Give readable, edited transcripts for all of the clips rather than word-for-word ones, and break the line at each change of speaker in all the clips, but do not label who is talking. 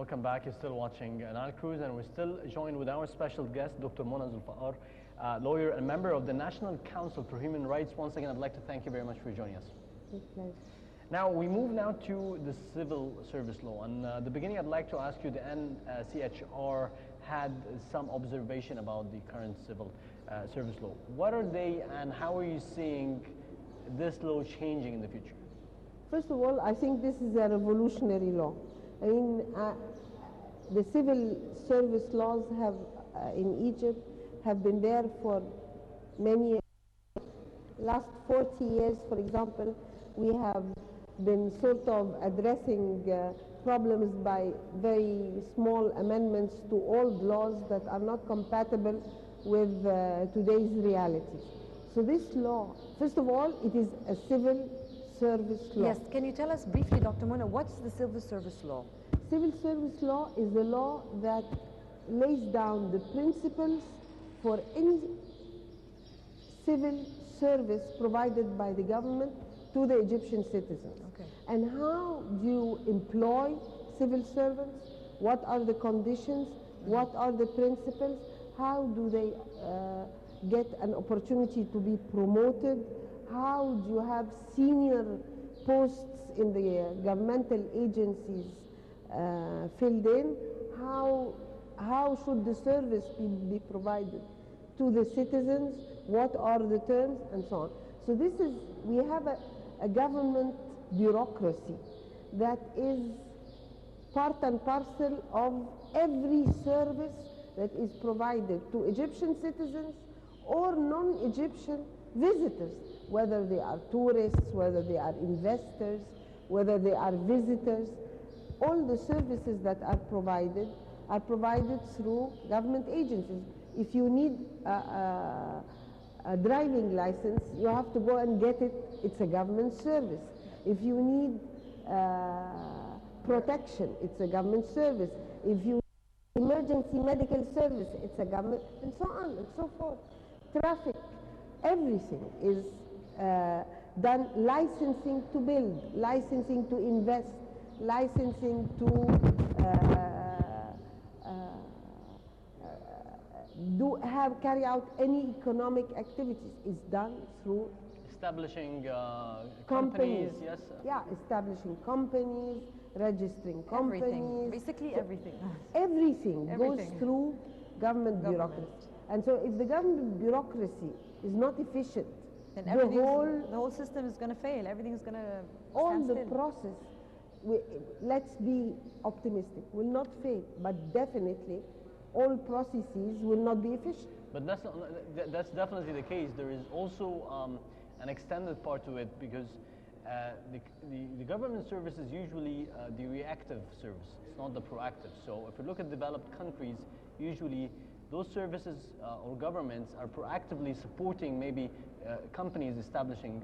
Welcome back. You're still watching Nile Cruise, and we're still joined with our special guest, Dr. Mona Zulfaar, lawyer and member of the National Council for Human Rights. Once again, I'd like to thank you very much for joining us.
With pleasure.
Now, we move now to the civil service law. And at the beginning, I'd like to ask you, the NCHR had some observation about the current civil service law. What are they, and how are you seeing this law changing in the future?
First of all, I think this is a revolutionary law. I mean, the civil service laws have in Egypt have been there for many years. Last 40 years, for example, we have been sort of addressing problems by very small amendments to old laws that are not compatible with today's reality. So this law, first of all, it is a civil service law.
Yes, can you tell us briefly, Dr. Mona, what's the civil service law?
Civil service law is the law that lays down the principles for any civil service provided by the government to the Egyptian citizens.
Okay.
And how do you employ civil servants? What are the conditions? What are the principles? How do they get an opportunity to be promoted? How do you have senior posts in the governmental agencies filled in? How should the service be provided to the citizens? What are the terms? And so on. So this is, we have a government bureaucracy that is part and parcel of every service that is provided to Egyptian citizens or non-Egyptian visitors, whether they are tourists, whether they are investors, whether they are visitors. All the services that are provided through government agencies. If you need a driving license, you have to go and get it. It's a government service. If you need protection, it's a government service. If you need emergency medical service, it's a government, and so on and so forth. Traffic, everything is done. Licensing to build, licensing to invest, licensing to carry out any economic activities is done through
establishing companies, yes?
Yeah, establishing companies, registering companies.
Everything, basically everything.
Everything goes through government bureaucracy. And so if the government bureaucracy is not efficient,
then the whole system is going to fail. Everything's going to
all the process, let's be optimistic, will not fail, but definitely all processes will not be efficient.
But that's definitely the case. There is also an extended part to it, because the government service is usually the reactive service. It's not the proactive. So if you look at developed countries, usually those services or governments are proactively supporting maybe companies establishing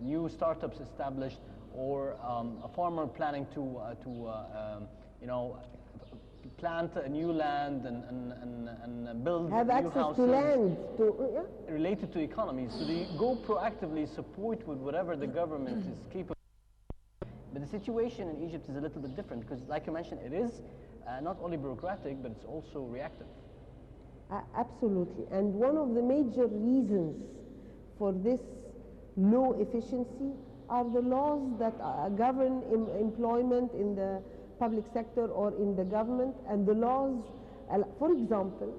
new startups established, or a farmer planning to plant a new land and build
have
new
access
houses
to land
related to economies. So they go proactively support with whatever the government is capable. But the situation in Egypt is a little bit different, because like you mentioned, it is not only bureaucratic, but it's also reactive.
Absolutely. And one of the major reasons for this low efficiency are the laws that govern employment in the public sector or in the government, and the laws, for example,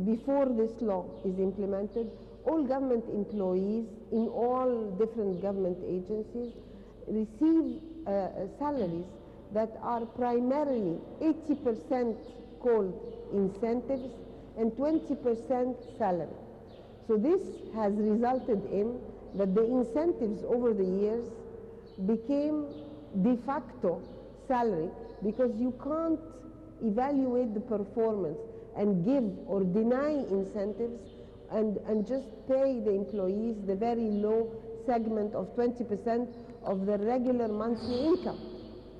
before this law is implemented, all government employees in all different government agencies receive salaries that are primarily 80% called incentives and 20% salary. So this has resulted in that the incentives over the years became de facto salary, because you can't evaluate the performance and give or deny incentives and just pay the employees the very low segment of 20% of the regular monthly income.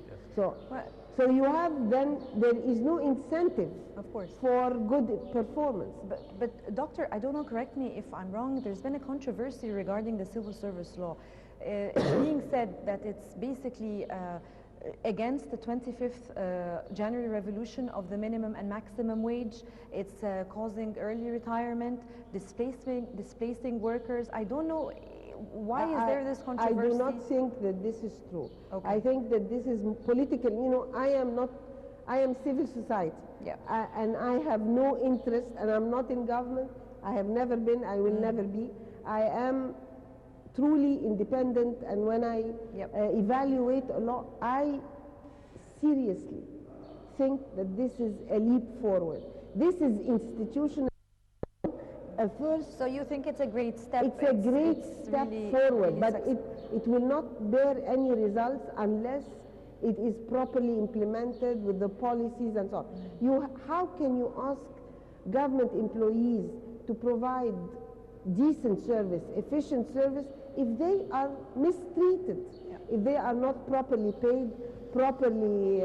Yes. So you have then, there is no incentive,
of course,
for good performance.
But doctor, I don't know, correct me if I'm wrong, there's been a controversy regarding the civil service law. It's being said that it's basically against the 25th January revolution of the minimum and maximum wage. It's causing early retirement, displacing workers. I don't know, why is there this controversy?
I do not think that this is true.
Okay.
I think that this is political. You know, I am civil society.
Yeah.
And I have no interest, and I'm not in government. I have never been, I will never be. I am truly independent, and when I evaluate a law, I seriously think that this is a leap forward. This is institutional. First,
so you think it's a great step?
It's a great step
really,
forward,
really
but it will not bear any results unless it is properly implemented with the policies and so on. How can you ask government employees to provide decent service, efficient service, if they are mistreated, if they are not properly paid, properly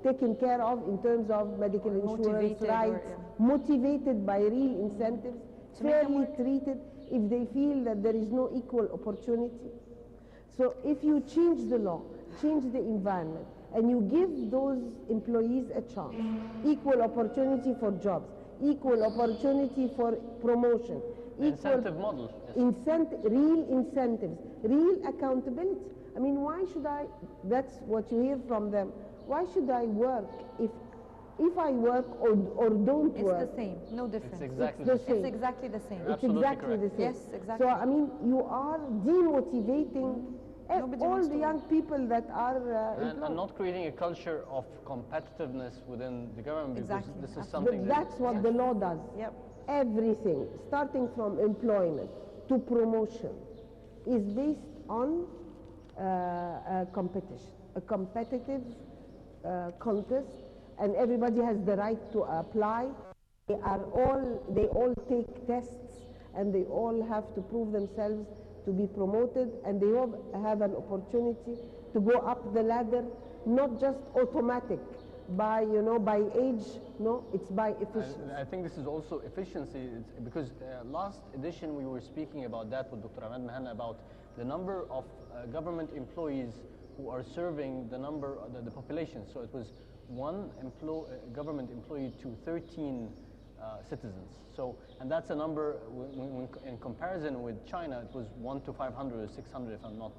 taken care of in terms of medical insurance rights, motivated by real incentives, fairly treated, if they feel that there is no equal opportunity. So if you change the law, change the environment, and you give those employees a chance, equal opportunity for jobs, equal opportunity for promotion,
incentive model.
Yes. Real incentives, real accountability. I mean, why should I, that's what you hear from them, why should I work if I work or don't work?
It's the same, no difference.
It's exactly
the same.
It's exactly the same.
It's exactly the same.
Yes, exactly.
So, I mean, you are demotivating all the young people that are
and not creating a culture of competitiveness within the government, because this is something
that's what the law does.
Yep.
Everything, starting from employment to promotion, is based on competition, a competitive contest, and everybody has the right to apply. They all take tests, and they all have to prove themselves to be promoted, and they all have an opportunity to go up the ladder, not just automatic by age. No, it's by efficiency.
I think this is also efficiency, because last edition we were speaking about that with Dr. Ahmed Mahanna, about the number of government employees who are serving the population. So it was one government employee to 13 citizens. So, and that's a number when in comparison with China, it was 1 to 500 or 600, if I'm not.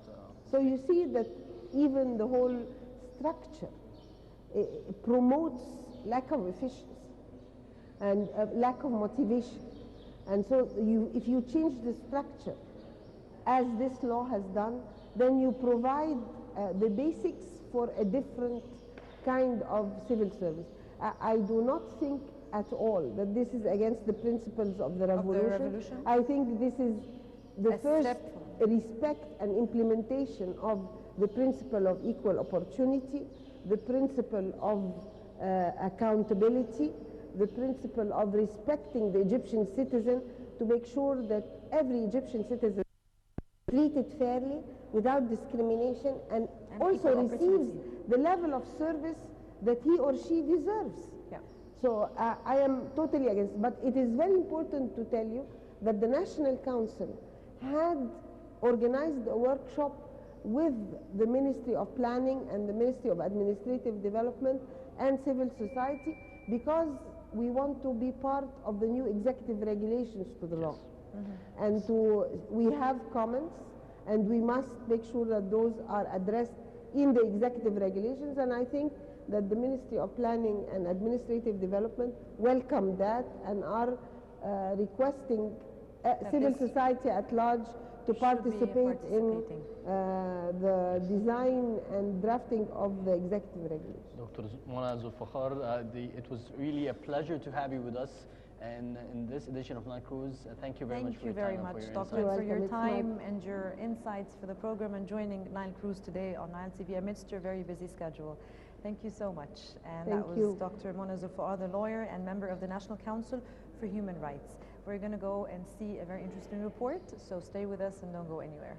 So you see that even the whole structure promotes lack of efficiency and lack of motivation. And so if you change the structure, as this law has done, then you provide the basics for a different kind of civil service. I do not think at all that this is against the principles of the revolution. I think this is the first respect and implementation of the principle of equal opportunity, the principle of accountability, the principle of respecting the Egyptian citizen, to make sure that every Egyptian citizen is treated fairly, without discrimination, and also receives the level of service that he or she deserves.
Yeah.
So I am totally against, but it is very important to tell you that the National Council had organized a workshop with the Ministry of Planning and the Ministry of Administrative Development and civil society, because we want to be part of the new executive regulations to the law. Mm-hmm. And we have comments, and we must make sure that those are addressed in the executive regulations, and I think that the Ministry of Planning and Administrative Development welcome that and are requesting civil society at large to participate in the design and drafting of the executive regulations.
Dr. Mona Zulfakhar, it was really a pleasure to have you with us in this edition of Nile Cruise. Thank you very much for your time.
Thank you very much, Doctor, for your time and your insights for the program and joining Nile Cruise today on Nile TV amidst your very busy schedule. Thank you so much. And that was Dr. Mona Zulfakhar, the lawyer and member of the National Council for Human Rights. We're going to go and see a very interesting report, so stay with us and don't go anywhere.